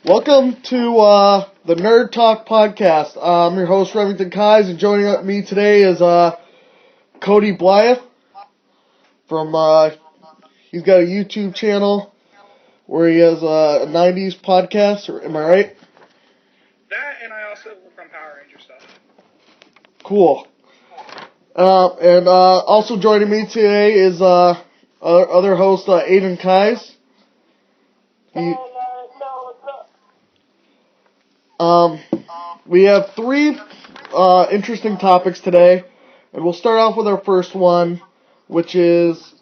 Welcome to the Nerd Talk podcast. I'm your host, Remington Keyes, and joining me today is Cody Blythe from, he's got a YouTube channel where he has a 90s podcast, am I right? That, and I also work on Power Ranger stuff. Cool. And also joining me today is other host, Aiden Keyes. We have three interesting topics today, and we'll start off with our first one, which is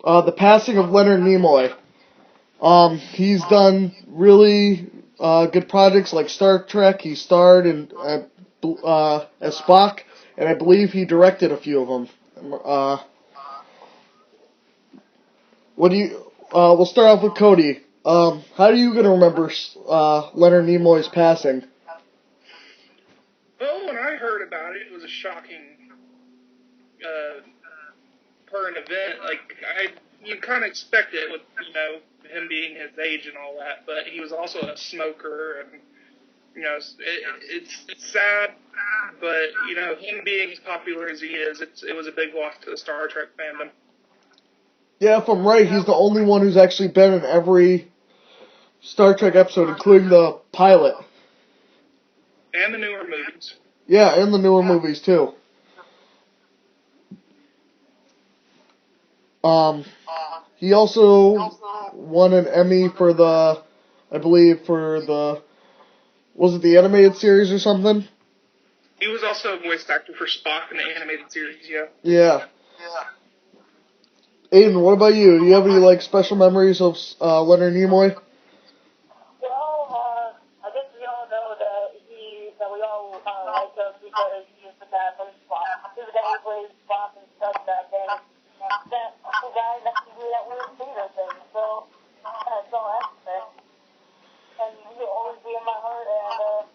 the passing of Leonard Nimoy. He's done really good projects like Star Trek. He starred in as Spock, and I believe he directed a few of them. We'll start off with Cody. How are you going to remember Leonard Nimoy's passing? Well, when I heard about it, it was a shocking current event. You kind of expect it with, him being his age and all that, but he was also a smoker, and, it's sad, but, him being as popular as he is, it was a big loss to the Star Trek fandom. Yeah, if I'm right, he's the only one who's actually been in every Star Trek episode, including the pilot. And the newer movies. Yeah, and the newer movies, too. He also won an Emmy for was it the animated series or something? He was also a voice actor for Spock in the animated series, yeah. Yeah. Aiden, what about you? Do you have any, special memories of Leonard Nimoy? Well, I guess we all know that we all like him because he is the guy from Spock. He's the guy who plays Spock and stuff back then. That's the guy that can do that weird theater thing. So, that's all I have to say. And he'll always be in my heart, and,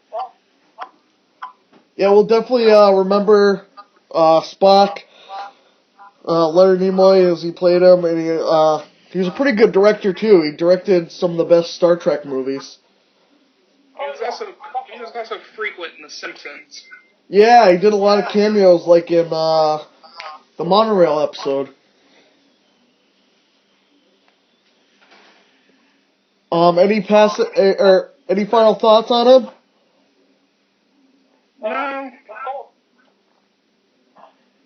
Yeah, we'll definitely remember Spock, Leonard Nimoy as he played him, and he was a pretty good director too. He directed some of the best Star Trek movies. He was also frequent in The Simpsons. Yeah, he did a lot of cameos, like in the monorail episode. Any final thoughts on him? No.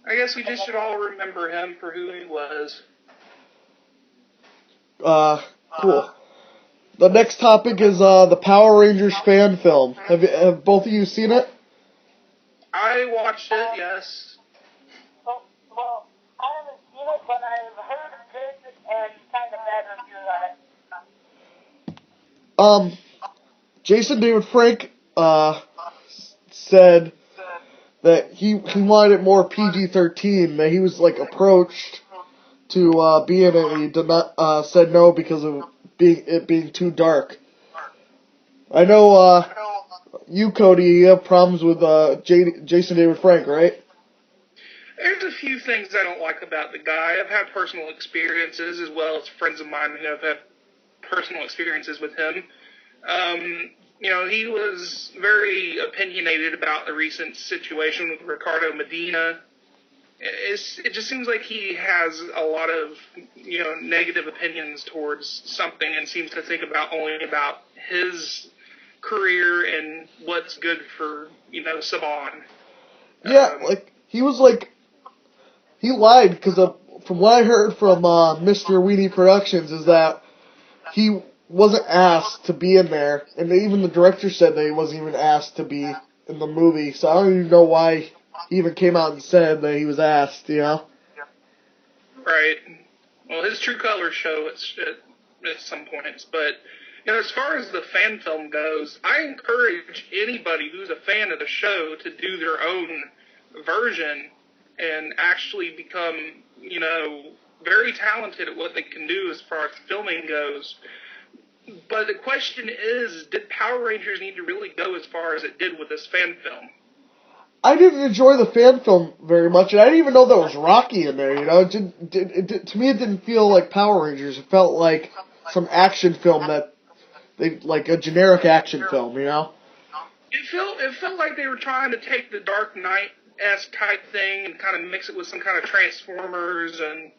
I guess we just should all remember him for who he was. Cool. The next topic is the Power Rangers fan film. Have both of you seen it? I watched it, yes. well, I haven't seen it, but I've heard good and kind of bad reviews on it. Jason David Frank said that he wanted it more PG-13, that he was approached to be in it, and he did not said no because of it being too dark. I know you, Cody, you have problems with Jason David Frank, right? There's a few things I don't like about the guy. I've had personal experiences as well as friends of mine who have had personal experiences with him. He was very opinionated about the recent situation with Ricardo Medina. It just seems like he has a lot of, negative opinions towards something and seems to think only about his career and what's good for, Saban. Yeah, he lied because from what I heard from Mr. Weenie Productions is that he wasn't asked to be in there, and even the director said that he wasn't even asked to be in the movie, so I don't even know why he even came out and said that he was asked, Right. Well, his true colors show at some points, but, as far as the fan film goes, I encourage anybody who's a fan of the show to do their own version and actually become, very talented at what they can do as far as filming goes. But the question is, did Power Rangers need to really go as far as it did with this fan film? I didn't enjoy the fan film very much, and I didn't even know there was Rocky in there, To me, it didn't feel like Power Rangers. It felt like some action film that like a generic action film, you know? It felt like they were trying to take the Dark Knight-esque type thing and kind of mix it with some kind of Transformers and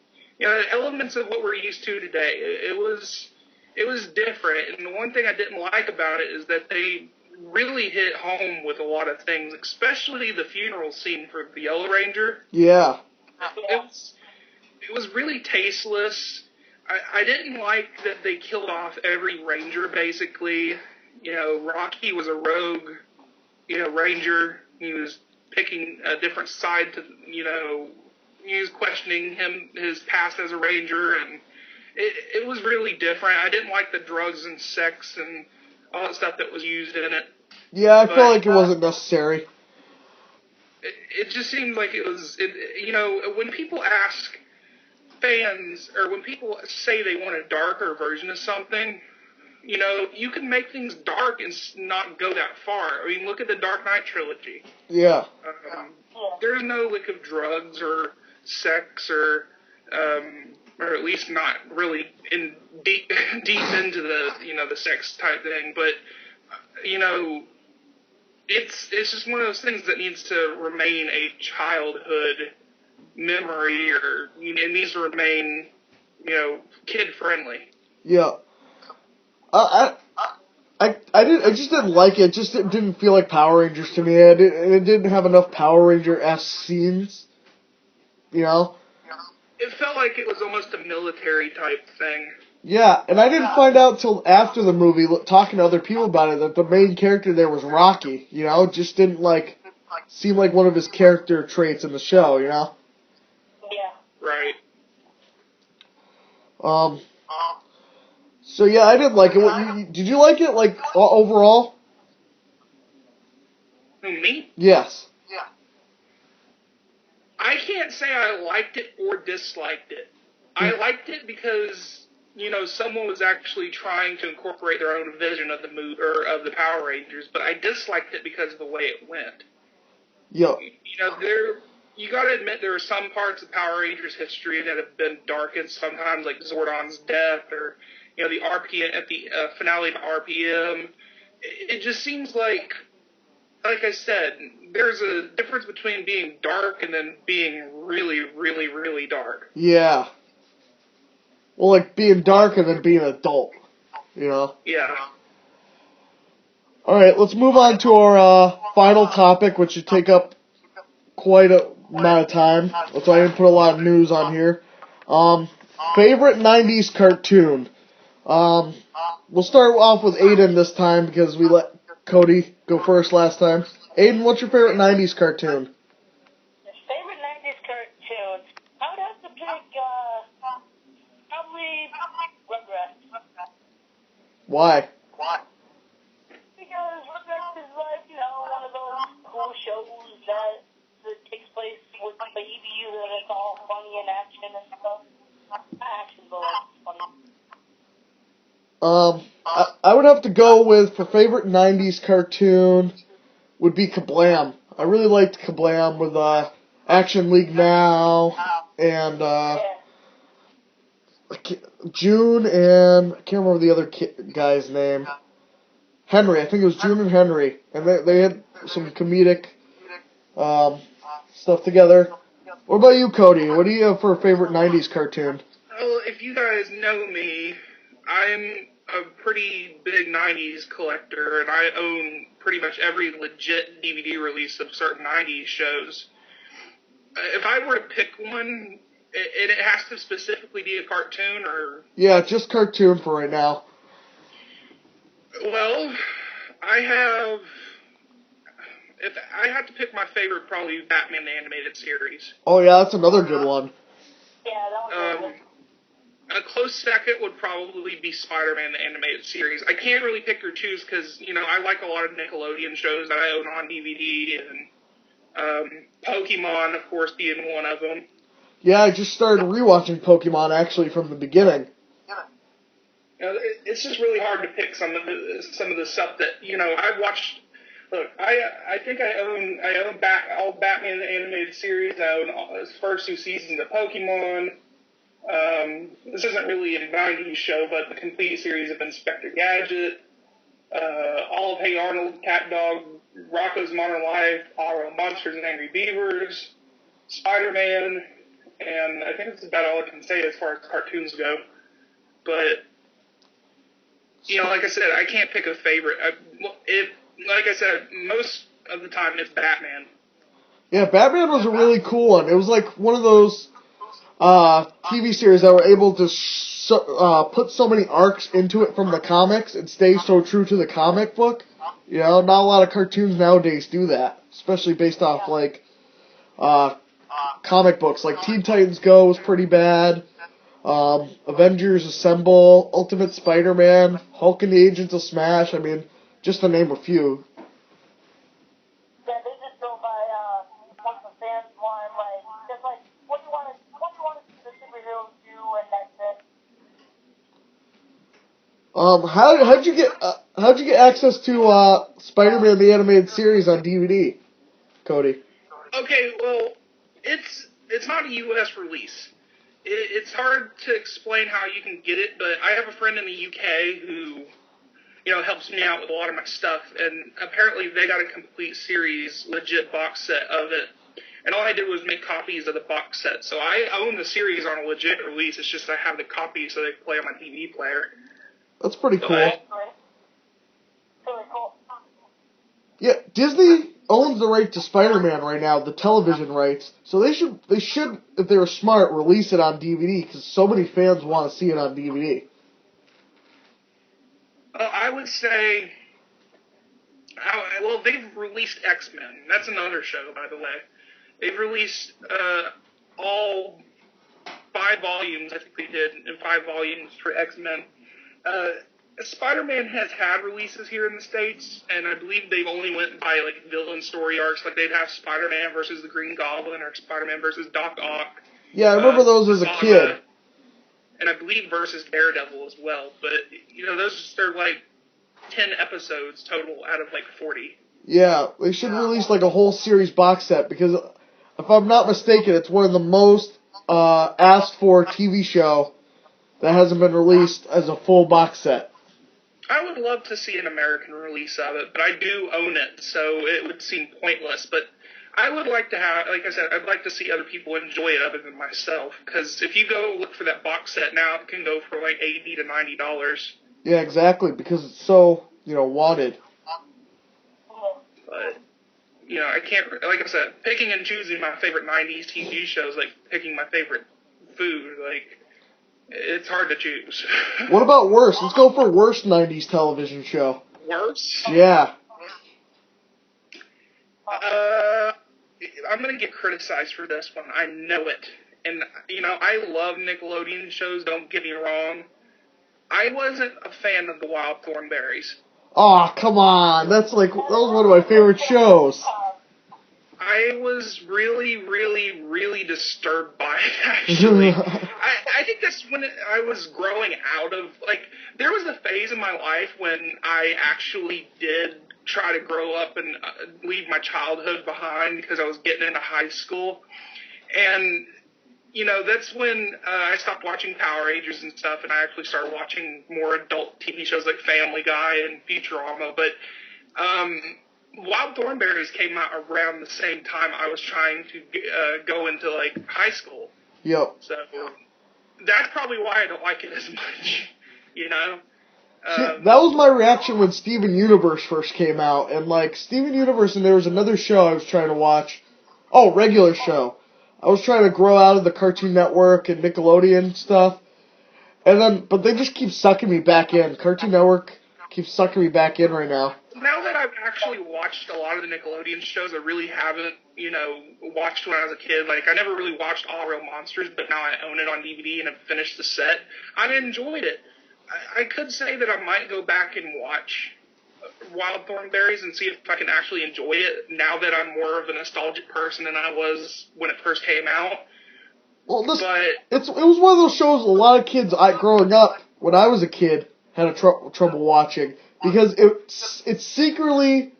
elements of what we're used to today. It was different, and the one thing I didn't like about it is that they really hit home with a lot of things, especially the funeral scene for the Yellow Ranger. Yeah. It was really tasteless. I didn't like that they killed off every Ranger, basically. Rocky was a rogue, Ranger. He was picking a different side to, he was questioning his past as a Ranger, and it was really different. I didn't like the drugs and sex and all that stuff that was used in it. Yeah, I feel like it wasn't necessary. It just seemed like it was, when people ask fans, or when people say they want a darker version of something, you can make things dark and not go that far. I mean, look at the Dark Knight trilogy. Yeah. There's no lick of drugs or sex or at least not really deep into the sex type thing. But it's just one of those things that needs to remain a childhood memory, or it needs to remain kid friendly. Yeah. I just didn't like it. It just didn't feel like Power Rangers to me. It didn't have enough Power Ranger-esque scenes. It felt like it was almost a military type thing. Yeah, and I didn't find out till after the movie, talking to other people about it, that the main character there was Rocky. It just didn't seem like one of his character traits in the show. Yeah. Right. So yeah, I did like it. Did you like it, overall? Who, me? Yes. Yeah. I can't say I liked it or disliked it. I liked it because, someone was actually trying to incorporate their own vision of the of the Power Rangers, but I disliked it because of the way it went. Yeah. You gotta admit there are some parts of Power Rangers history that have been darkened sometimes, like Zordon's death, or, the RPM, at the finale of RPM. It just seems like I said, there's a difference between being dark and then being really, really, really dark. Yeah. Well, like being dark and then being adult, Yeah. Alright, let's move on to our final topic, which should take up quite a amount of time. That's why I didn't put a lot of news on here. Favorite 90s cartoon. We'll start off with Aiden this time because we let Cody go first last time. Aiden, what's your favorite 90s cartoon? Favorite 90s cartoon? I would have to pick, probably Rugrats. Why? Because Rugrats is one of those cool shows that takes place with babies and it's all funny and action and stuff. Action's always funny. I would have to go with, for favorite 90s cartoon, would be Kablam. I really liked Kablam with Action League Now and June and I can't remember the other guy's name. Henry. I think it was June and Henry, and they had some comedic stuff together. What about you, Cody? What do you have for a favorite 90s cartoon? Well, if you guys know me, I'm a pretty big 90s collector, and I own pretty much every legit DVD release of certain 90s shows. If I were to pick one, it has to specifically be a cartoon, or... Yeah, just cartoon for right now. Well, if I had to pick my favorite, probably Batman the Animated Series. Oh yeah, that's another good one. Yeah, that was good. A close second would probably be Spider-Man the Animated Series. I can't really pick or choose because, I like a lot of Nickelodeon shows that I own on DVD, and Pokemon, of course, being one of them. Yeah, I just started rewatching Pokemon, actually, from the beginning. It's just really hard to pick some of the stuff that, I've watched. Look, I think I own all Batman the Animated Series. I own the first 2 seasons of Pokemon. This isn't really a 90s show, but the complete series of Inspector Gadget. All of Hey Arnold, Cat Dog, Rocko's Modern Life, Our Monsters and Angry Beavers, Spider-Man, and I think that's about all I can say as far as cartoons go. But, like I said, I can't pick a favorite. Like I said, most of the time it's Batman. Yeah, Batman was a really cool one. It was like one of those TV series that were able to put so many arcs into it from the comics and stay so true to the comic book. Not a lot of cartoons nowadays do that, especially based off like comic books. Like Teen Titans Go was pretty bad. Avengers Assemble, Ultimate Spider-Man, Hulk and the Agents of Smash. I mean, just to name a few. Yeah, they just go by what the fans want, just like what do you want to see the superheroes do, and that's it. How'd you get access to Spider-Man the Animated Series on DVD, Cody? Okay, well, it's not a U.S. release. It's hard to explain how you can get it, but I have a friend in the UK who, helps me out with a lot of my stuff, and apparently they got a complete series, legit box set of it, and all I did was make copies of the box set, so I own the series on a legit release. It's just I have the copy so they can play on my DVD player. That's pretty cool. Really cool. Yeah, Disney owns the right to Spider-Man right now, the television rights. So they should, if they were smart, release it on DVD because so many fans want to see it on DVD. I would say, well, they've released X-Men. That's another show, by the way. They've released all 5 volumes, I think they did, in 5 volumes for X-Men. Spider-Man has had releases here in the States, and I believe they've only went by, like, villain story arcs. Like, they'd have Spider-Man versus the Green Goblin or Spider-Man versus Doc Ock. Yeah, I remember those as a kid. And I believe versus Daredevil as well. But, they're, like, 10 episodes total out of, like, 40. Yeah, they should release, like, a whole series box set, because if I'm not mistaken, it's one of the most asked for TV show that hasn't been released as a full box set. I would love to see an American release of it, but I do own it, so it would seem pointless. But I would like to have, like I said, I'd like to see other people enjoy it other than myself. Because if you go look for that box set now, it can go for like $80 to $90. Yeah, exactly, because it's so, wanted. But, I can't, like I said, picking and choosing my favorite 90s TV shows, like picking my favorite food, like, it's hard to choose. What about worst? Let's go for worst 90s television show. Worst? Yeah. I'm going to get criticized for this one. I know it. And, I love Nickelodeon shows, don't get me wrong. I wasn't a fan of the Wild Thornberrys. Oh, come on. That was one of my favorite shows. I was really, really, really disturbed by it, actually. I think that's when I was growing out of, there was a phase in my life when I actually did try to grow up and leave my childhood behind because I was getting into high school. And, that's when I stopped watching Power Rangers and stuff, and I actually started watching more adult TV shows like Family Guy and Futurama. But, Wild Thornberrys came out around the same time I was trying to go into, high school. Yep. So, that's probably why I don't like it as much, that was my reaction when Steven Universe first came out. And, Steven Universe, and there was another show I was trying to watch. Oh, regular show. I was trying to grow out of the Cartoon Network and Nickelodeon stuff. But they just keep sucking me back in. Cartoon Network keeps sucking me back in right now. Now that I've actually watched a lot of the Nickelodeon shows, I really haven't, watched when I was a kid. I never really watched All Real Monsters, but now I own it on DVD and have finished the set. I enjoyed it. I could say that I might go back and watch Wild Thornberrys and see if I can actually enjoy it now that I'm more of a nostalgic person than I was when it first came out. Well, it was one of those shows a lot of kids growing up when I was a kid had trouble watching because it secretly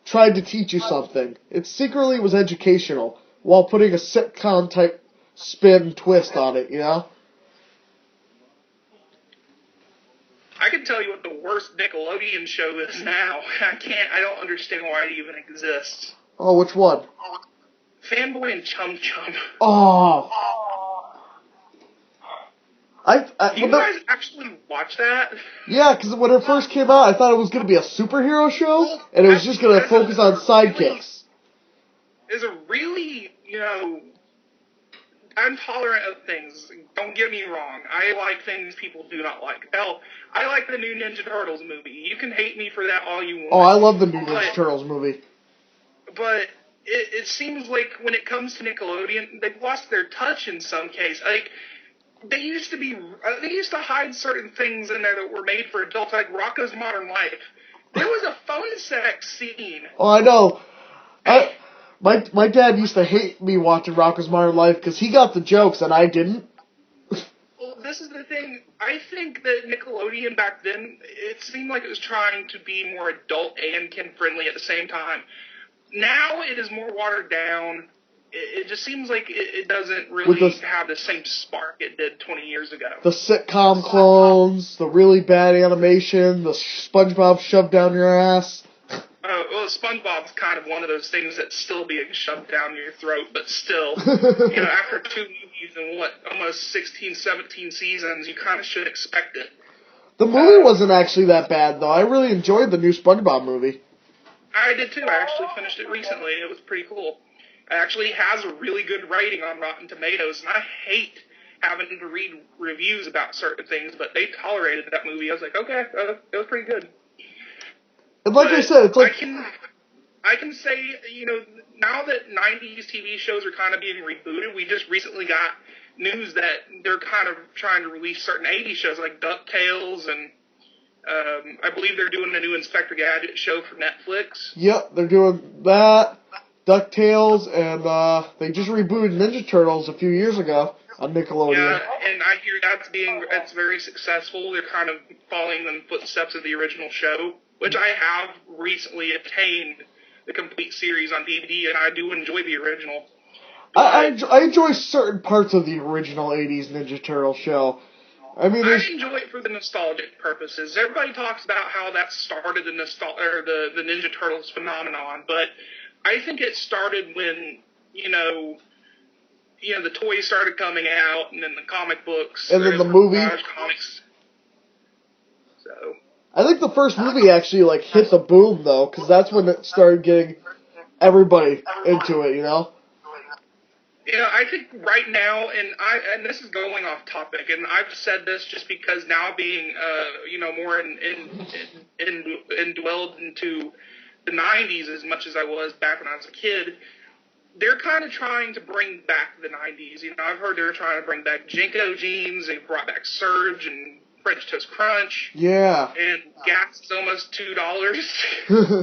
tried to teach you something. It secretly was educational while putting a sitcom type spin twist on it, I can tell you what the worst Nickelodeon show is now. I don't understand why it even exists. Oh, which one? Fanboy and Chum Chum. Oh. Do you guys actually watch that? Yeah, because when it first came out, I thought it was going to be a superhero show, and it was just going to focus on sidekicks. Is a really, I'm tolerant of things. Don't get me wrong. I like things people do not like. Hell, I like the new Ninja Turtles movie. You can hate me for that all you want. Oh, I love the new Ninja Turtles movie. But it seems like when it comes to Nickelodeon, they've lost their touch in some case. Like, they used to hide certain things in there that were made for adults, like Rocko's Modern Life. There was a phone sex scene. Oh, I know. My dad used to hate me watching Rocko's Modern Life because he got the jokes and I didn't. Well, this is the thing. I think that Nickelodeon back then, it seemed like it was trying to be more adult and kid-friendly at the same time. Now it is more watered down. It just seems like it doesn't really have the same spark it did 20 years ago. The sitcom clones, the really bad animation, the SpongeBob shoved down your ass. Well, SpongeBob's kind of one of those things that's still being shoved down your throat, but still, after 2 movies and almost 16, 17 seasons, you kind of should expect it. The movie wasn't actually that bad, though. I really enjoyed the new SpongeBob movie. I did too. I actually finished it recently. It was pretty cool. It actually has a really good rating on Rotten Tomatoes, and I hate having to read reviews about certain things, but they tolerated that movie. I was like, okay, it was pretty good. And like I said, it's like... I can say, now that 90s TV shows are kind of being rebooted, we just recently got news that they're kind of trying to release certain 80s shows like DuckTales, and I believe they're doing a new Inspector Gadget show for Netflix. Yep, they're doing that, DuckTales, and they just rebooted Ninja Turtles a few years ago on Nickelodeon. Yeah, and I hear that's very successful. They're kind of following in the footsteps of the original show, which I have recently obtained the complete series on DVD, and I do enjoy the original. I enjoy certain parts of the original 80s Ninja Turtle show. I enjoy it for the nostalgic purposes. Everybody talks about how that started the Ninja Turtles phenomenon, but I think it started when, the toys started coming out, and then the comic books, and then the movie, comics. So I think the first movie actually hit the boom though, because that's when it started getting everybody into it, I think right now, and this is going off topic, and I've said this just because now being, more indwelled into the 90s as much as I was back when I was a kid, they're kind of trying to bring back the 90s. I've heard they're trying to bring back Jinko jeans, they brought back Surge and French Toast Crunch. Yeah. And gas is almost $2.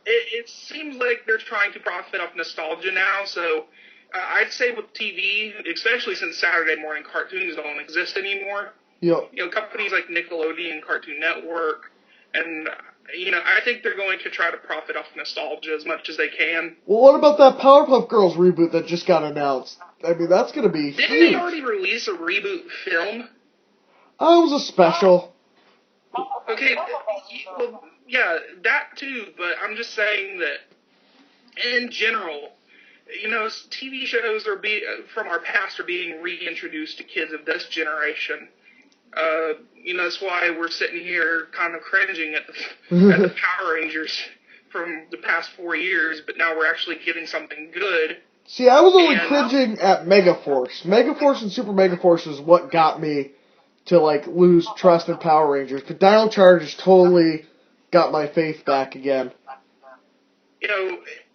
It seems like they're trying to profit off nostalgia now, so I'd say with TV, especially since Saturday morning cartoons don't exist anymore, yep. Companies like Nickelodeon, Cartoon Network, and, I think they're going to try to profit off nostalgia as much as they can. Well, what about that Powerpuff Girls reboot that just got announced? I mean, that's going to be Didn't huge. they already release a reboot film? Oh, it was a special. Okay, well, yeah, that too, but I'm just saying that, in general, TV shows from our past are being reintroduced to kids of this generation. That's why we're sitting here kind of cringing at the Power Rangers from the past 4 years, but now we're actually getting something good. See, I was only cringing at Megaforce. Megaforce and Super Megaforce is what got me to, lose trust in Power Rangers. But Dino Charge totally got my faith back again.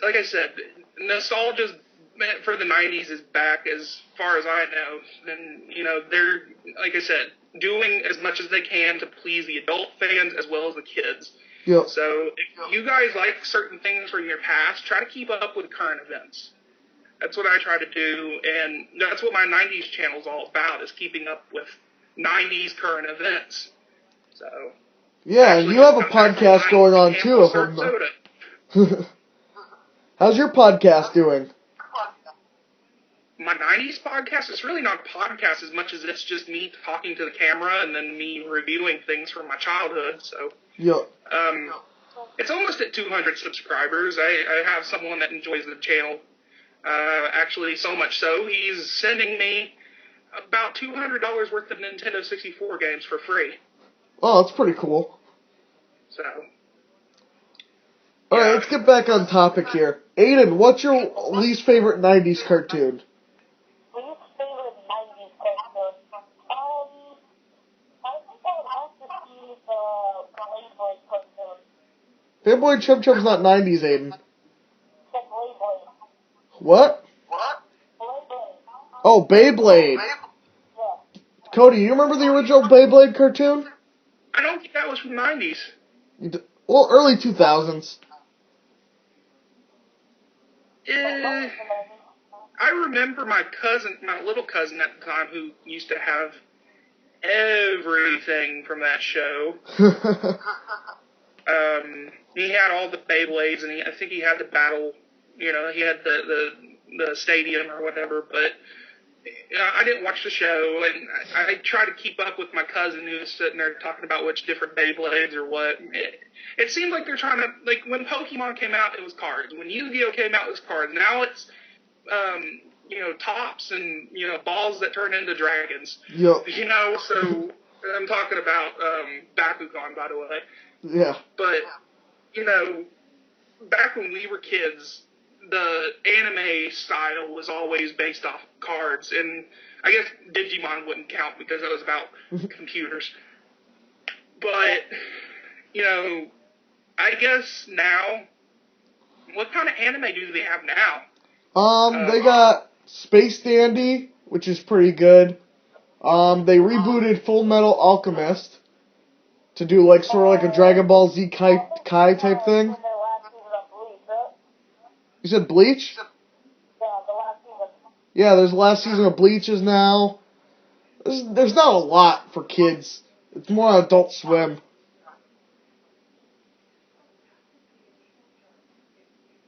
Like I said, nostalgia for the 90s is back as far as I know. And, they're, like I said, doing as much as they can to please the adult fans as well as the kids. Yep. So if you guys like certain things from your past, try to keep up with current events. That's what I try to do, and that's what my 90s channel is all about, is keeping up with 90s current events. So yeah, you have a podcast going on too. How's your podcast doing? my 90s podcast, it's really not a podcast as much as it's just me talking to the camera and then me reviewing things from my childhood. So, Yeah. it's almost at 200 subscribers. I have someone that enjoys the channel. Actually, so much so, he's sending me about $200 worth of Nintendo 64 games for free. Oh, that's pretty cool. So. All right, let's get back on topic here. Aiden, what's your least favorite 90s cartoon? Least favorite 90s cartoon? I think I would have to see the Playboy cartoon. Fanboy Chum Chum's not 90s, Aiden. The Playboy. What? Playboy. Oh, Beyblade. Yeah. Cody, you remember the original Beyblade cartoon? I don't think that was from the 90s. Well, early 2000s. I remember my little cousin at the time, who used to have everything from that show. He had all the Beyblades, and I think he had the battle. He had the stadium or whatever. But I didn't watch the show, and I tried to keep up with my cousin, who was sitting there talking about which different Beyblades or what. It seemed like they're trying to, like, when Pokemon came out, it was cards. When Yu-Gi-Oh came out, it was cards. Now it's, tops and, balls that turn into dragons. Yep. So I'm talking about Bakugan, by the way. Yeah. But, back when we were kids, the anime style was always based off cards, and I guess Digimon wouldn't count because it was about computers. But, I guess now, what kind of anime do they have now? They got Space Dandy, which is pretty good. They rebooted Full Metal Alchemist to do sort of like a Dragon Ball Z Kai type thing. You said Bleach? Yeah, the last season. Yeah, there's the last season of Bleaches now. There's not a lot for kids. It's more Adult Swim.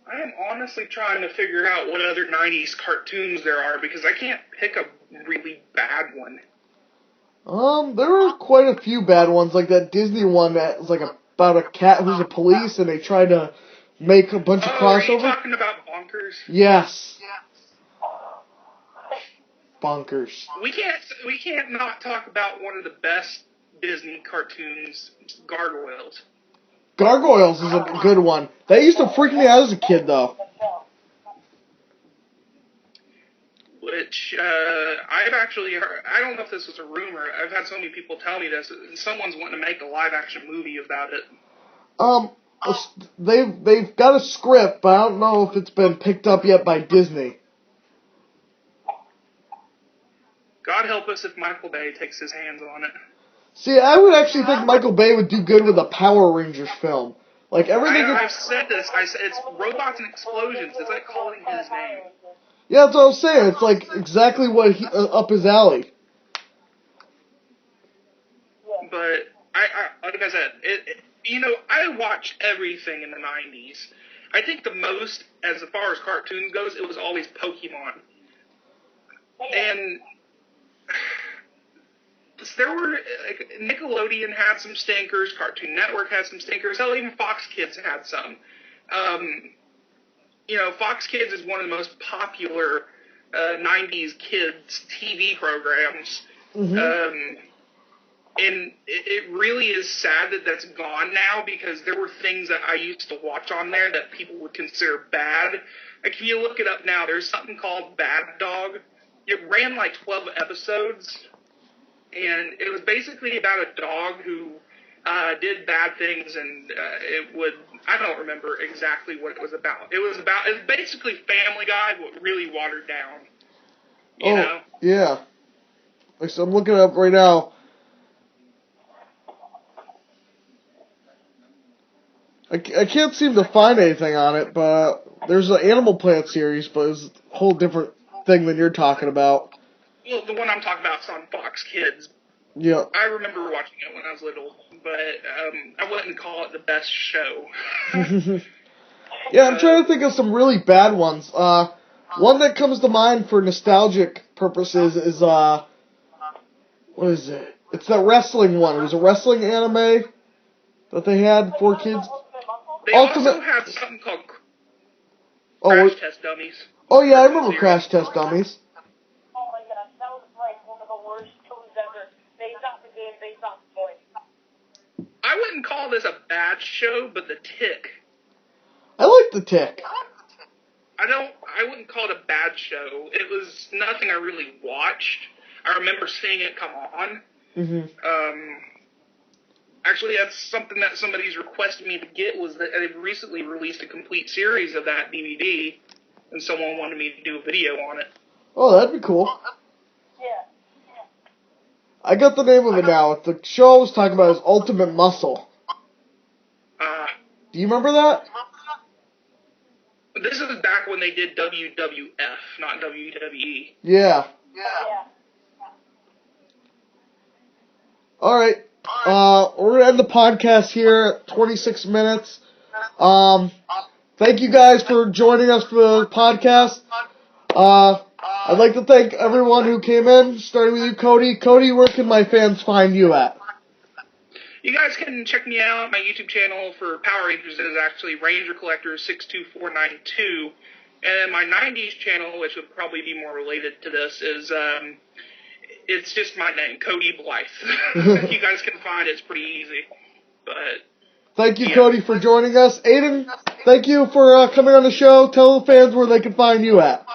I am honestly trying to figure out what other 90s cartoons there are, because I can't pick a really bad one. There were quite a few bad ones, like that Disney one that was about a cat who's a police, and they tried to make a bunch of crossovers. Are you talking about Bonkers? Yes. Bonkers. We can't not talk about one of the best Disney cartoons, Gargoyles. Gargoyles is a good one. That used to freak me out as a kid, though. Which, I've actually heard, I don't know if this was a rumor, I've had so many people tell me this, someone's wanting to make a live-action movie about it. They've got a script, but I don't know if it's been picked up yet by Disney. God help us if Michael Bay takes his hands on it. See, I would actually think Michael Bay would do good with a Power Rangers film. Everything. I've said this. I said it's robots and explosions. It's like calling his name. Yeah, that's what I was saying. It's exactly what up his alley. But like I said, I watched everything in the 90s. I think the most, as far as cartoons goes, it was always Pokemon. And there were, Nickelodeon had some stinkers, Cartoon Network had some stinkers, hell, even Fox Kids had some. Fox Kids is one of the most popular 90s kids TV programs. Mm-hmm. And it really is sad that that's gone now, because there were things that I used to watch on there that people would consider bad. If you look it up now, there's something called Bad Dog. It ran 12 episodes, and it was basically about a dog who did bad things, and I don't remember exactly what it was about. It was basically Family Guy, but really watered down. You know? Yeah. So I'm looking it up right now. I can't seem to find anything on it, but there's an Animal Planet series, but it's a whole different thing than you're talking about. Well, the one I'm talking about is on Fox Kids. Yeah. I remember watching it when I was little, but I wouldn't call it the best show. Yeah, I'm trying to think of some really bad ones. One that comes to mind for nostalgic purposes is, what is it? It's that wrestling one. It was a wrestling anime that they had for kids. They also had something called Crash Test Dummies. Oh, yeah, I remember Crash Test Dummies. Oh my gosh, that was like one of the worst shows ever. Based off the game, based off the toy. I wouldn't call this a bad show, but The Tick. I like The Tick. I wouldn't call it a bad show. It was nothing I really watched. I remember seeing it come on. Mm-hmm. Actually, that's something that somebody's requested me to get, was that they've recently released a complete series of that DVD, and someone wanted me to do a video on it. Oh, that'd be cool. Yeah. I got the name of it now. The show I was talking about is Ultimate Muscle. Do you remember that? This is back when they did WWF, not WWE. Yeah. Yeah. All right. We're going to end the podcast here at 26 minutes. Thank you guys for joining us for the podcast. I'd like to thank everyone who came in, starting with you, Cody. Cody, where can my fans find you at? You guys can check me out. My YouTube channel for Power Rangers is actually Ranger Collector 62492. And my 90s channel, which would probably be more related to this, is it's just my name, Cody Blythe. You guys can find it. It's pretty easy. But thank you, Cody, for joining us. Aiden, thank you for coming on the show. Tell the fans where they can find you at.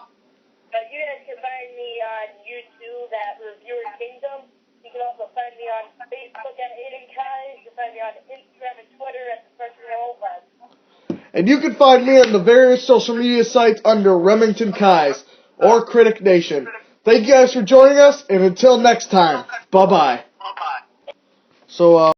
You guys can find me on YouTube at Reviewer Kingdom. You can also find me on Facebook at Aiden Keyes. You can find me on Instagram and Twitter at The Freshman Old. And you can find me on the various social media sites under Remington Keyes or Critic Nation. Thank you guys for joining us, and until next time, bye-bye. So,